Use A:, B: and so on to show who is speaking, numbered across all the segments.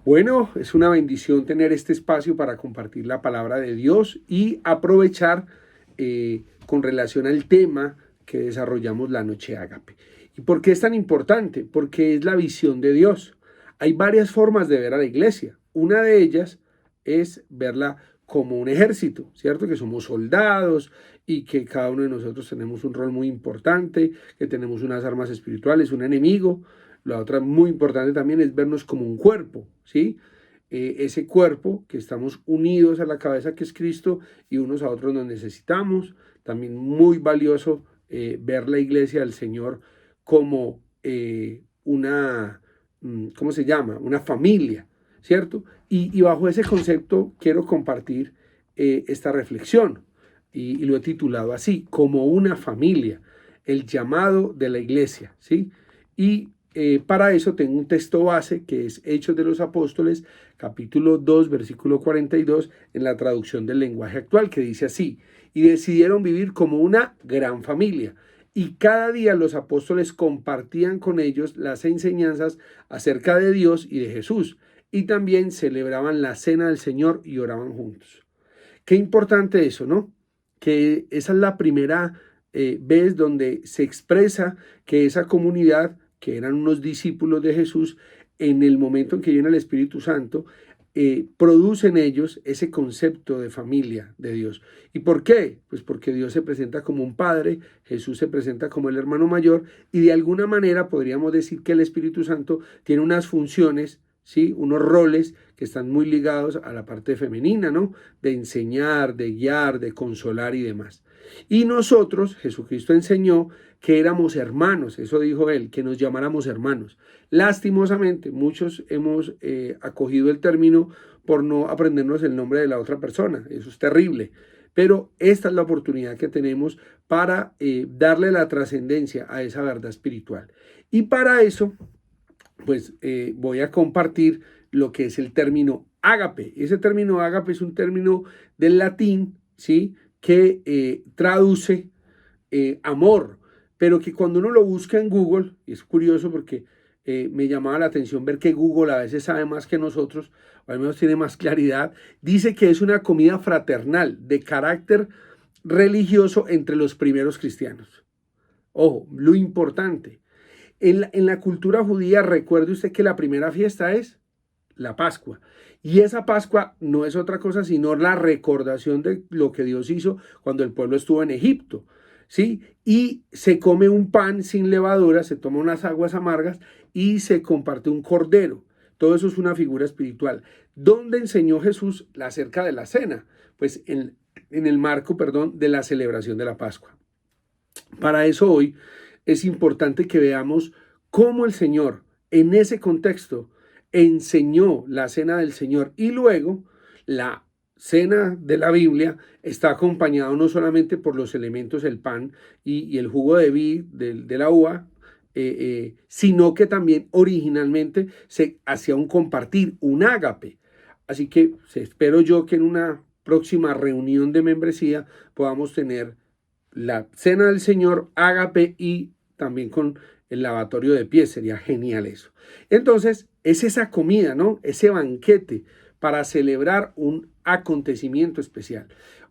A: Bueno, es una bendición tener este espacio para compartir la palabra de Dios y aprovechar con relación al tema que desarrollamos la noche ágape. ¿Y por qué es tan importante? Porque es la visión de Dios. Hay varias formas de ver a la iglesia. Una de ellas es verla como un ejército, ¿cierto? Que somos soldados y que cada uno de nosotros tenemos un rol muy importante, que tenemos unas armas espirituales, un enemigo. La otra muy importante también es vernos como un cuerpo, ¿sí? Ese cuerpo que estamos unidos a la cabeza que es Cristo y unos a otros nos necesitamos. También muy valioso ver la iglesia del Señor como ¿cómo se llama? Una familia, ¿cierto? Y bajo ese concepto quiero compartir esta reflexión y lo he titulado así, como una familia, el llamado de la iglesia, ¿sí? Y para eso tengo un texto base que es Hechos de los Apóstoles, capítulo 2, versículo 42, en la traducción del lenguaje actual, que dice así: y decidieron vivir como una gran familia. Y cada día los apóstoles compartían con ellos las enseñanzas acerca de Dios y de Jesús. Y también celebraban la cena del Señor y oraban juntos. Qué importante eso, ¿no? Que esa es la primera vez donde se expresa que esa comunidad, que eran unos discípulos de Jesús, en el momento en que viene el Espíritu Santo, produce en ellos ese concepto de familia de Dios. ¿Y por qué? Pues porque Dios se presenta como un padre, Jesús se presenta como el hermano mayor, y de alguna manera podríamos decir que el Espíritu Santo tiene unas funciones, ¿sí? Unos roles que están muy ligados a la parte femenina, ¿no? De enseñar, de guiar, de consolar y demás. Y nosotros, Jesucristo enseñó que éramos hermanos, eso dijo él, que nos llamáramos hermanos. Lastimosamente, muchos hemos acogido el término por no aprendernos el nombre de la otra persona, eso es terrible. Pero esta es la oportunidad que tenemos para darle la trascendencia a esa verdad espiritual. Y para eso, pues voy a compartir lo que es el término ágape. Ese término ágape es un término del latín, ¿sí? Que traduce amor, pero que cuando uno lo busca en Google, y es curioso porque me llamaba la atención ver que Google a veces sabe más que nosotros, o al menos tiene más claridad, dice que es una comida fraternal de carácter religioso entre los primeros cristianos. Ojo, lo importante. En la cultura judía, recuerde usted que la primera fiesta es la Pascua. Y esa Pascua no es otra cosa sino la recordación de lo que Dios hizo cuando el pueblo estuvo en Egipto, ¿sí? Y se come un pan sin levadura, se toma unas aguas amargas y se comparte un cordero. Todo eso es una figura espiritual. ¿Dónde enseñó Jesús acerca de la cena? Pues en el marco, perdón, de la celebración de la Pascua. Para eso hoy es importante que veamos cómo el Señor en ese contexto enseñó la cena del Señor y luego la cena de la Biblia está acompañado no solamente por los elementos, el pan y el jugo de vid, de la uva, sino que también originalmente se hacía un compartir, un ágape. Así que espero yo que en una próxima reunión de membresía podamos tener la cena del Señor, ágape y también con el lavatorio de pies. Sería genial eso. Entonces, es esa comida, ¿no? Ese banquete para celebrar un acontecimiento especial.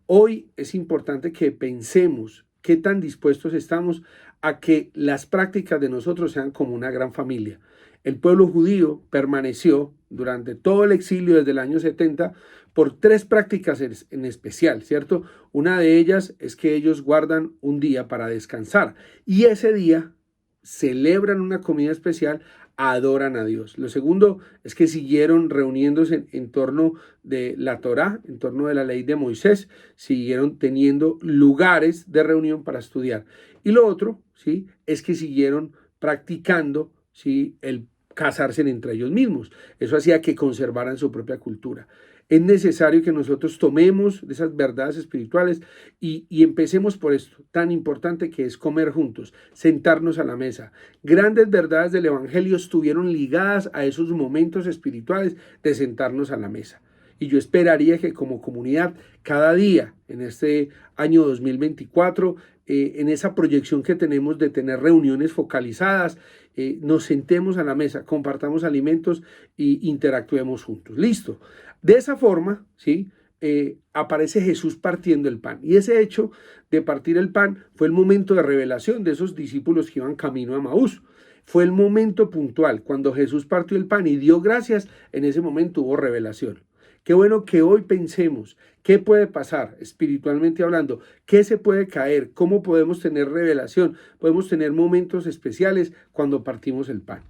A: Hoy es importante que pensemos qué tan dispuestos estamos a que las prácticas de nosotros sean como una gran familia. El pueblo judío permaneció durante todo el exilio desde el año 70 por tres prácticas en especial, ¿cierto? Una de ellas es que ellos guardan un día para descansar y ese día celebran una comida especial, adoran a Dios. Lo segundo es que siguieron reuniéndose en torno de la Torá, en torno de la ley de Moisés, siguieron teniendo lugares de reunión para estudiar. Y lo otro, ¿sí? Es que siguieron practicando, ¿sí? El casarse entre ellos mismos. Eso hacía que conservaran su propia cultura. Es necesario que nosotros tomemos de esas verdades espirituales y empecemos por esto tan importante que es comer juntos, sentarnos a la mesa. Grandes verdades del Evangelio estuvieron ligadas a esos momentos espirituales de sentarnos a la mesa. Y yo esperaría que como comunidad, cada día en este año 2024, en esa proyección que tenemos de tener reuniones focalizadas, nos sentemos a la mesa, compartamos alimentos e interactuemos juntos. Listo. De esa forma, ¿sí? Aparece Jesús partiendo el pan. Y ese hecho de partir el pan fue el momento de revelación de esos discípulos que iban camino a Maús. Fue el momento puntual, cuando Jesús partió el pan y dio gracias, en ese momento hubo revelación. Qué bueno que hoy pensemos qué puede pasar espiritualmente hablando, qué se puede caer, cómo podemos tener revelación, podemos tener momentos especiales cuando partimos el pan.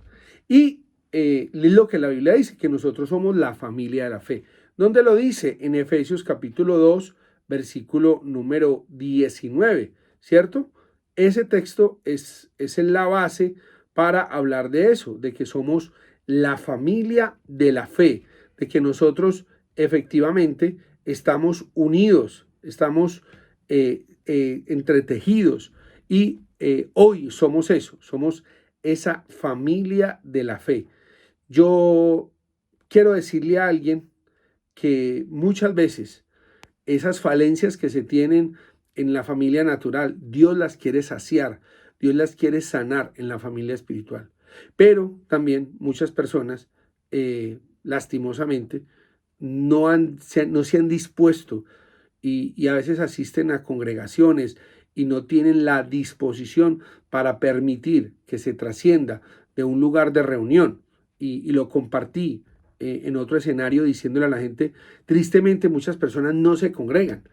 A: Y lo que la Biblia dice, que nosotros somos la familia de la fe. ¿Dónde lo dice? En Efesios capítulo 2, versículo número 19, ¿cierto? Ese texto es la base para hablar de eso, de que somos la familia de la fe, de que nosotros efectivamente estamos unidos, estamos entretejidos y hoy somos eso, somos esa familia de la fe. Yo quiero decirle a alguien que muchas veces esas falencias que se tienen en la familia natural, Dios las quiere saciar, Dios las quiere sanar en la familia espiritual. Pero también muchas personas, lastimosamente, no se han dispuesto y a veces asisten a congregaciones y no tienen la disposición para permitir que se trascienda de un lugar de reunión. Y lo compartí en otro escenario diciéndole a la gente, tristemente muchas personas no se congregan.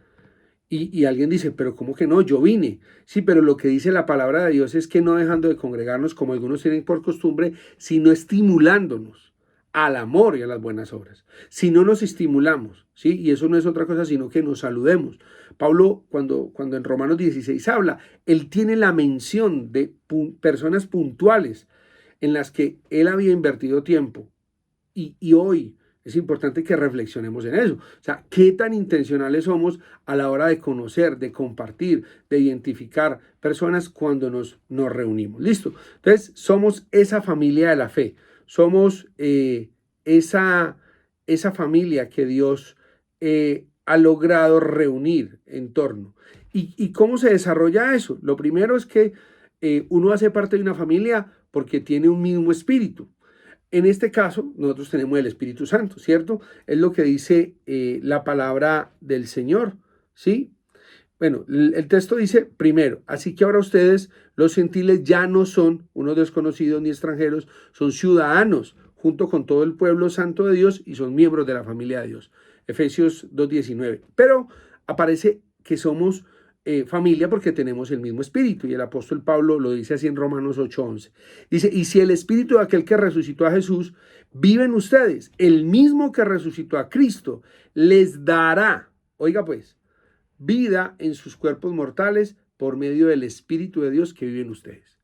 A: Y alguien dice, pero ¿cómo que no? Yo vine. Sí, pero lo que dice la palabra de Dios es que no dejando de congregarnos como algunos tienen por costumbre, sino estimulándonos al amor y a las buenas obras. Si no nos estimulamos, ¿sí? Y eso no es otra cosa sino que nos saludemos. Pablo, cuando en Romanos 16 habla, él tiene la mención de personas puntuales en las que él había invertido tiempo. Y hoy es importante que reflexionemos en eso. O sea, qué tan intencionales somos a la hora de conocer, de compartir, de identificar personas cuando nos reunimos. Listo. Entonces, somos esa familia de la fe. Somos esa familia que Dios ha logrado reunir en torno. ¿Y cómo se desarrolla eso? Lo primero es que uno hace parte de una familia porque tiene un mismo espíritu. En este caso, nosotros tenemos el Espíritu Santo, ¿cierto? Es lo que dice la palabra del Señor, ¿sí? Bueno, el texto dice, primero, así que ahora ustedes, los gentiles, ya no son unos desconocidos ni extranjeros, son ciudadanos junto con todo el pueblo santo de Dios y son miembros de la familia de Dios. Efesios 2:19. Pero aparece que somos familia porque tenemos el mismo espíritu, y el apóstol Pablo lo dice así en Romanos 8:11. Dice, y si el espíritu de aquel que resucitó a Jesús vive en ustedes, el mismo que resucitó a Cristo, les dará, oiga pues, vida en sus cuerpos mortales por medio del Espíritu de Dios que vive en ustedes.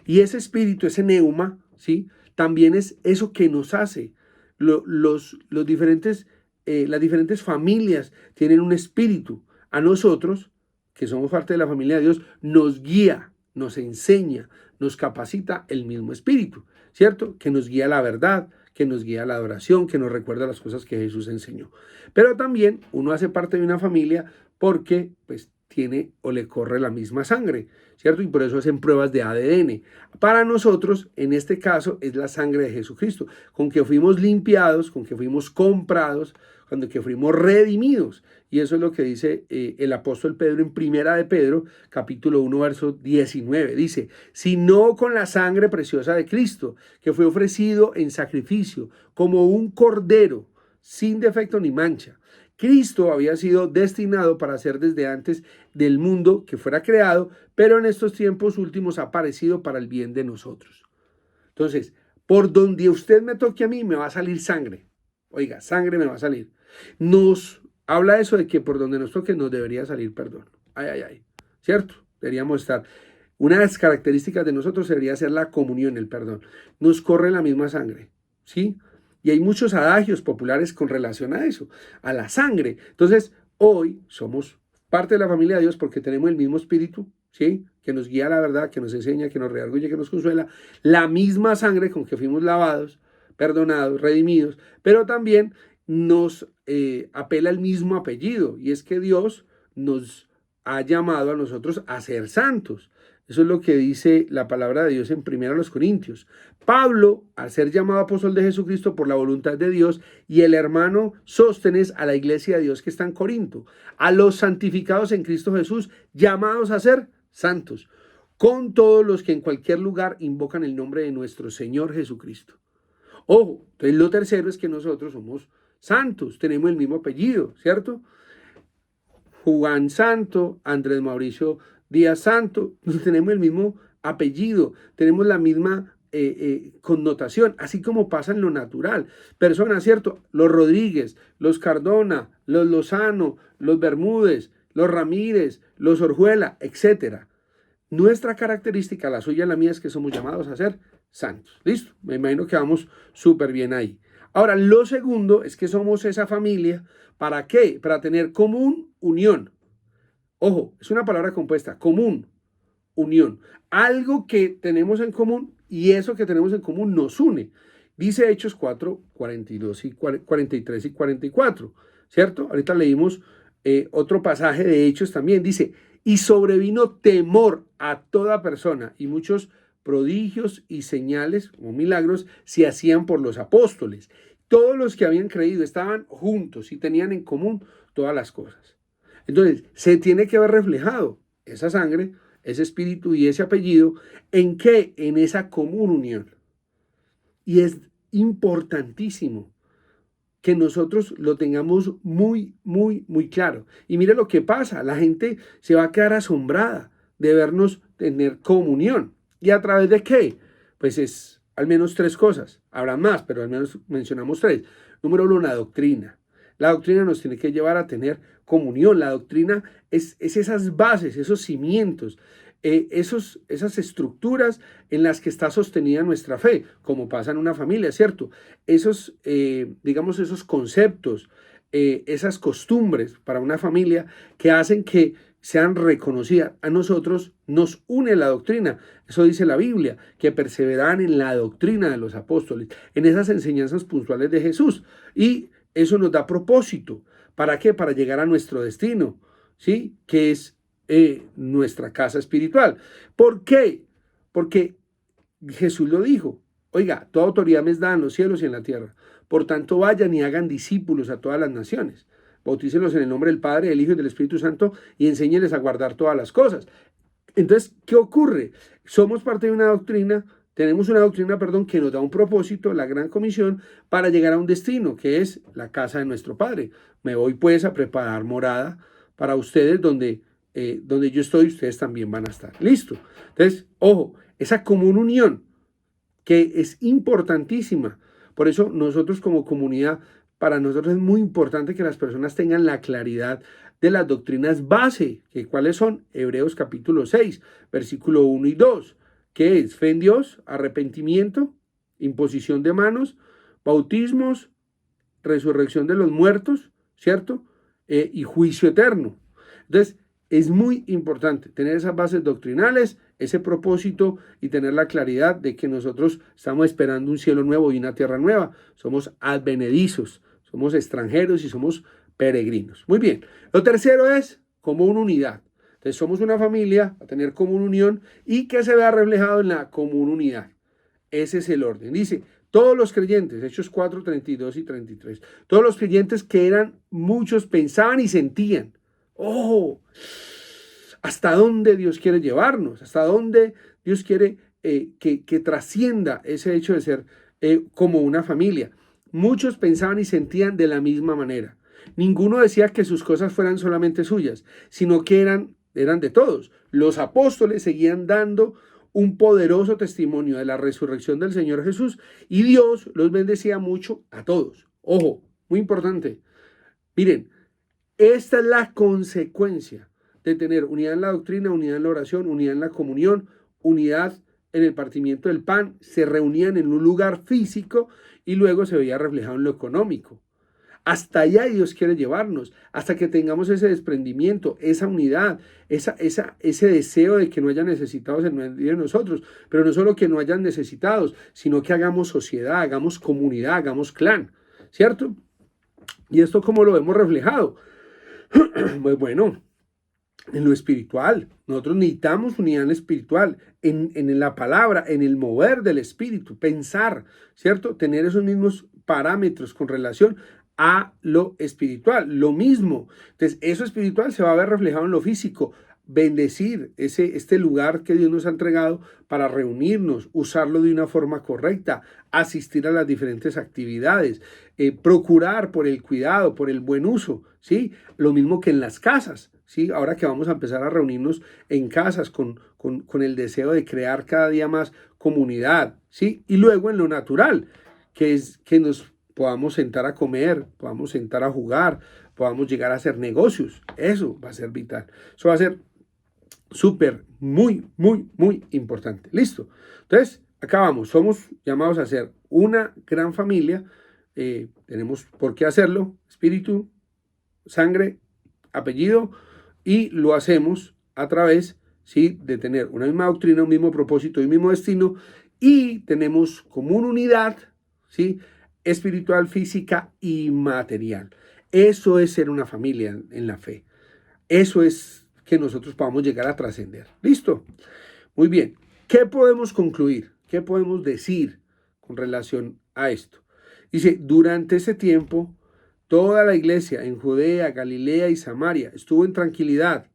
A: Y ese espíritu, ese neuma, ¿sí? También es eso que nos hace. Los diferentes, las diferentes familias tienen un espíritu. A nosotros, que somos parte de la familia de Dios, nos guía, nos enseña, nos capacita el mismo espíritu, ¿cierto? Que nos guía a la verdad, que nos guía a la adoración, que nos recuerda las cosas que Jesús enseñó. Pero también uno hace parte de una familia porque pues tiene o le corre la misma sangre, ¿cierto? Y por eso hacen pruebas de ADN. Para nosotros, en este caso, es la sangre de Jesucristo, con que fuimos limpiados, con que fuimos comprados, con que fuimos redimidos. Y eso es lo que dice el apóstol Pedro en Primera de Pedro, capítulo 1, verso 19. Dice, sino con la sangre preciosa de Cristo, que fue ofrecido en sacrificio, como un cordero, sin defecto ni mancha. Cristo había sido destinado para ser desde antes del mundo que fuera creado, pero en estos tiempos últimos ha aparecido para el bien de nosotros. Entonces, por donde usted me toque a mí, me va a salir sangre. Oiga, sangre me va a salir. Nos habla eso de que por donde nos toque nos debería salir perdón. Ay, ay, ay. ¿Cierto? Deberíamos estar. Una de las características de nosotros debería ser la comunión, el perdón. Nos corre la misma sangre, ¿sí? Y hay muchos adagios populares con relación a eso, a la sangre. Entonces, hoy somos parte de la familia de Dios porque tenemos el mismo espíritu, ¿sí? Que nos guía a la verdad, que nos enseña, que nos redarguye, que nos consuela. La misma sangre con que fuimos lavados, perdonados, redimidos, pero también nos apela el mismo apellido, y es que Dios nos ha llamado a nosotros a ser santos. Eso es lo que dice la palabra de Dios en 1 Corintios. Pablo, al ser llamado apóstol de Jesucristo por la voluntad de Dios, y el hermano Sóstenes a la iglesia de Dios que está en Corinto, a los santificados en Cristo Jesús, llamados a ser santos, con todos los que en cualquier lugar invocan el nombre de nuestro Señor Jesucristo. Ojo, entonces lo tercero es que nosotros somos santos, tenemos el mismo apellido, ¿cierto? Juan Santo, Andrés Mauricio Díaz Santo, tenemos el mismo apellido, tenemos la misma connotación, así como pasa en lo natural. Personas, ¿cierto? Los Rodríguez, los Cardona, los Lozano, los Bermúdez, los Ramírez, los Orjuela, etcétera. Nuestra característica, la suya y la mía, es que somos llamados a ser santos. ¿Listo? Me imagino que vamos súper bien ahí. Ahora, lo segundo es que somos esa familia. ¿Para qué? Para tener común unión. Ojo, es una palabra compuesta, común, unión. Algo que tenemos en común y eso que tenemos en común nos une. Dice Hechos 4, 42 y 43 y 44, ¿cierto? Ahorita leímos otro pasaje de Hechos también. Dice, y sobrevino temor a toda persona, y muchos prodigios y señales o milagros se hacían por los apóstoles. Todos los que habían creído estaban juntos y tenían en común todas las cosas. Entonces, se tiene que ver reflejado esa sangre, ese espíritu y ese apellido, ¿en qué? En esa común unión. Y es importantísimo que nosotros lo tengamos muy, muy, muy claro. Y mire lo que pasa, la gente se va a quedar asombrada de vernos tener comunión. ¿Y a través de qué? Pues es al menos tres cosas. Habrá más, pero al menos mencionamos tres. Número uno, la doctrina. La doctrina nos tiene que llevar a tener comunión. La doctrina es esas bases, esos cimientos, esas estructuras en las que está sostenida nuestra fe, como pasa en una familia, ¿cierto? Esos, digamos, esos conceptos, esas costumbres para una familia que hacen que sean reconocidas. A nosotros nos une la doctrina. Eso dice la Biblia, que perseveraran en la doctrina de los apóstoles, en esas enseñanzas puntuales de Jesús. Y eso nos da propósito. ¿Para qué? Para llegar a nuestro destino, ¿sí? Que es nuestra casa espiritual. ¿Por qué? Porque Jesús lo dijo. Oiga, toda autoridad me es dada en los cielos y en la tierra. Por tanto, vayan y hagan discípulos a todas las naciones. Bautícenlos en el nombre del Padre, del Hijo y del Espíritu Santo y enséñenles a guardar todas las cosas. Entonces, ¿qué ocurre? Somos parte de una doctrina. Tenemos una doctrina, que nos da un propósito, la gran comisión, para llegar a un destino, que es la casa de nuestro Padre. Me voy pues a preparar morada para ustedes, donde yo estoy, ustedes también van a estar. Listo. Entonces, ojo, esa común unión, que es importantísima. Por eso nosotros como comunidad, para nosotros es muy importante que las personas tengan la claridad de las doctrinas base, que cuáles son. Hebreos capítulo 6, versículo 1 y 2. ¿Qué es? Fe en Dios, arrepentimiento, imposición de manos, bautismos, resurrección de los muertos, ¿cierto? Y juicio eterno. Entonces, es muy importante tener esas bases doctrinales, ese propósito y tener la claridad de que nosotros estamos esperando un cielo nuevo y una tierra nueva. Somos advenedizos, somos extranjeros y somos peregrinos. Muy bien. Lo tercero es común unidad. Entonces somos una familia, a tener común unión y que se vea reflejado en la común unidad. Ese es el orden. Dice, todos los creyentes, Hechos 4, 32 y 33, todos los creyentes que eran muchos pensaban y sentían. ¡Oh! ¿Hasta dónde Dios quiere llevarnos? ¿Hasta dónde Dios quiere que trascienda ese hecho de ser como una familia? Muchos pensaban y sentían de la misma manera. Ninguno decía que sus cosas fueran solamente suyas, sino que eran de todos. Los apóstoles seguían dando un poderoso testimonio de la resurrección del Señor Jesús y Dios los bendecía mucho a todos. Ojo, muy importante. Miren, esta es la consecuencia de tener unidad en la doctrina, unidad en la oración, unidad en la comunión, unidad en el partimiento del pan. Se reunían en un lugar físico y luego se veía reflejado en lo económico. Hasta allá Dios quiere llevarnos, hasta que tengamos ese desprendimiento, esa unidad, ese deseo de que no haya necesitados en medio de nosotros, pero no solo que no hayan necesitados, sino que hagamos sociedad, hagamos comunidad, hagamos clan, ¿cierto? ¿Y esto cómo lo vemos reflejado? Pues bueno, en lo espiritual. Nosotros necesitamos unidad en lo espiritual, en la palabra, en el mover del espíritu, pensar, ¿cierto? Tener esos mismos parámetros con relación a lo espiritual. Lo mismo. Entonces, eso espiritual se va a ver reflejado en lo físico. Bendecir este lugar que Dios nos ha entregado para reunirnos, usarlo de una forma correcta, asistir a las diferentes actividades, procurar por el cuidado, por el buen uso, ¿sí? Lo mismo que en las casas, ¿sí? Ahora que vamos a empezar a reunirnos en casas con el deseo de crear cada día más comunidad, ¿sí? Y luego en lo natural, que es que nos podamos sentar a comer, podamos sentar a jugar, podamos llegar a hacer negocios. Eso va a ser vital. Eso va a ser súper, muy, muy, muy importante. Listo. Entonces, acá vamos. Somos llamados a ser una gran familia. Tenemos por qué hacerlo. Espíritu, sangre, apellido. Y lo hacemos a través, ¿sí?, de tener una misma doctrina, un mismo propósito y un mismo destino. Y tenemos como una unidad, ¿sí?, espiritual, física y material. Eso es ser una familia en la fe. Eso es que nosotros podamos llegar a trascender. ¿Listo? Muy bien. ¿Qué podemos concluir? ¿Qué podemos decir con relación a esto? Dice, durante ese tiempo, toda la iglesia en Judea, Galilea y Samaria estuvo en tranquilidad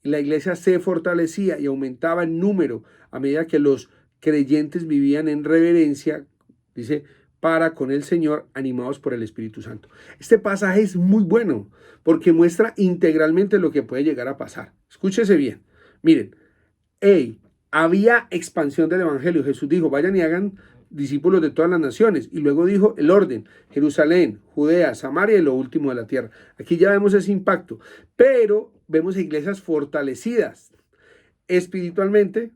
A: y la iglesia se fortalecía y aumentaba en número a medida que los creyentes vivían en reverencia, dice, para con el Señor, animados por el Espíritu Santo. Este pasaje es muy bueno porque muestra integralmente lo que puede llegar a pasar. Escúchese bien. Miren, había expansión del Evangelio. Jesús dijo, vayan y hagan discípulos de todas las naciones. Y luego dijo el orden, Jerusalén, Judea, Samaria y lo último de la tierra. Aquí ya vemos ese impacto. Pero vemos iglesias fortalecidas espiritualmente.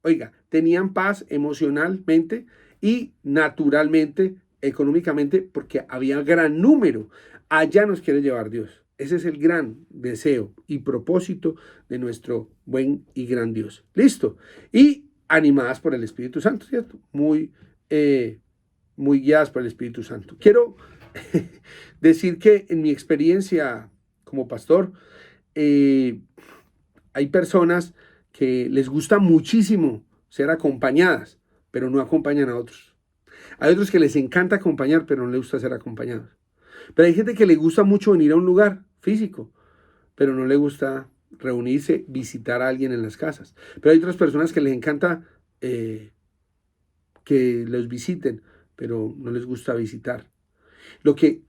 A: Oiga, tenían paz emocionalmente y naturalmente, económicamente, porque había gran número. Allá nos quiere llevar Dios. Ese es el gran deseo y propósito de nuestro buen y gran Dios. Listo. Y animadas por el Espíritu Santo, ¿cierto? Muy guiadas por el Espíritu Santo. Quiero decir que en mi experiencia como pastor, hay personas que les gusta muchísimo ser acompañadas, pero no acompañan a otros. Hay otros que les encanta acompañar, pero no les gusta ser acompañados. Pero hay gente que le gusta mucho venir a un lugar físico, pero no le gusta reunirse, visitar a alguien en las casas. Pero hay otras personas que les encanta que los visiten, pero no les gusta visitar. Lo que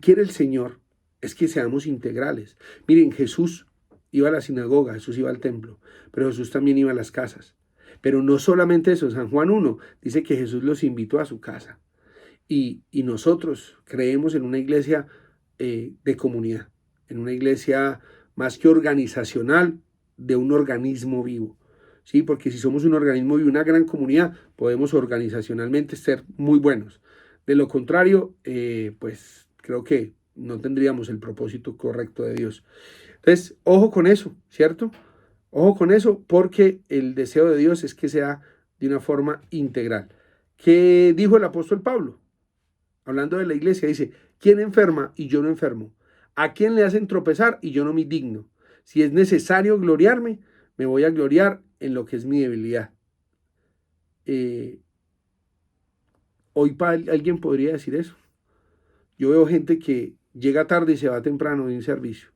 A: quiere el Señor es que seamos integrales. Miren, Jesús iba a la sinagoga, Jesús iba al templo, pero Jesús también iba a las casas. Pero no solamente eso, San Juan 1 dice que Jesús los invitó a su casa. Y nosotros creemos en una iglesia de comunidad, en una iglesia más que organizacional, de un organismo vivo. ¿Sí? Porque si somos un organismo vivo, una gran comunidad, podemos organizacionalmente ser muy buenos. De lo contrario, pues creo que no tendríamos el propósito correcto de Dios. Entonces, ojo con eso, ¿cierto? Ojo con eso, porque el deseo de Dios es que sea de una forma integral. ¿Qué dijo el apóstol Pablo? Hablando de la iglesia, dice, ¿quién enferma y yo no enfermo? ¿A quién le hacen tropezar y yo no me digno? Si es necesario gloriarme, me voy a gloriar en lo que es mi debilidad. Hoy alguien podría decir eso. Yo veo gente que llega tarde y se va temprano de un servicio.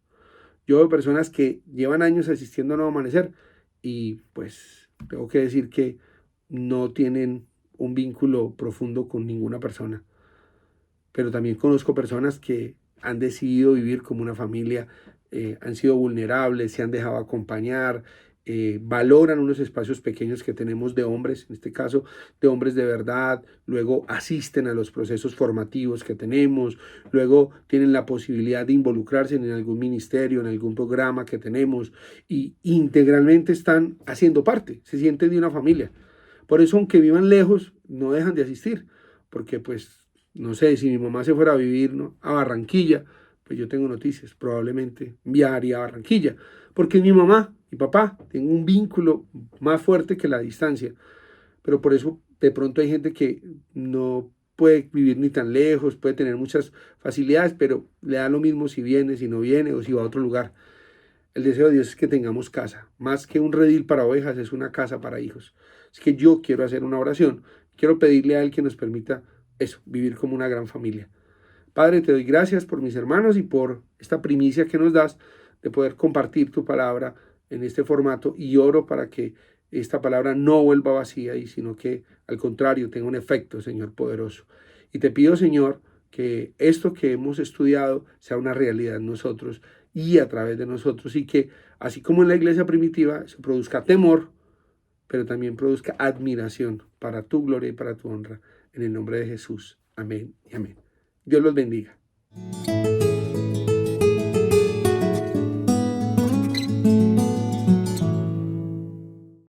A: Yo veo personas que llevan años asistiendo a Nuevo Amanecer y pues tengo que decir que no tienen un vínculo profundo con ninguna persona. Pero también conozco personas que han decidido vivir como una familia, han sido vulnerables, se han dejado acompañar, valoran unos espacios pequeños que tenemos de hombres, en este caso de hombres de verdad, luego asisten a los procesos formativos que tenemos, luego tienen la posibilidad de involucrarse en algún ministerio, en algún programa que tenemos y integralmente están haciendo parte, se sienten de una familia. Por eso, aunque vivan lejos, no dejan de asistir, porque pues, no sé, si mi mamá se fuera a vivir, ¿no?, a Barranquilla, pues yo tengo noticias, probablemente viajaría a Barranquilla, porque mi mamá y papá tienen un vínculo más fuerte que la distancia, pero por eso de pronto hay gente que no puede vivir ni tan lejos, puede tener muchas facilidades, pero le da lo mismo si viene, si no viene o si va a otro lugar. El deseo de Dios es que tengamos casa. Más que un redil para ovejas, es una casa para hijos. Es que yo quiero hacer una oración. Quiero pedirle a Él que nos permita eso, vivir como una gran familia. Padre, te doy gracias por mis hermanos y por esta primicia que nos das de poder compartir tu palabra en este formato, y oro para que esta palabra no vuelva vacía, y sino que al contrario tenga un efecto, Señor poderoso. Y te pido, Señor, que esto que hemos estudiado sea una realidad en nosotros y a través de nosotros, y que así como en la iglesia primitiva se produzca temor, pero también produzca admiración para tu gloria y para tu honra. En el nombre de Jesús. Amén y amén. Dios los bendiga.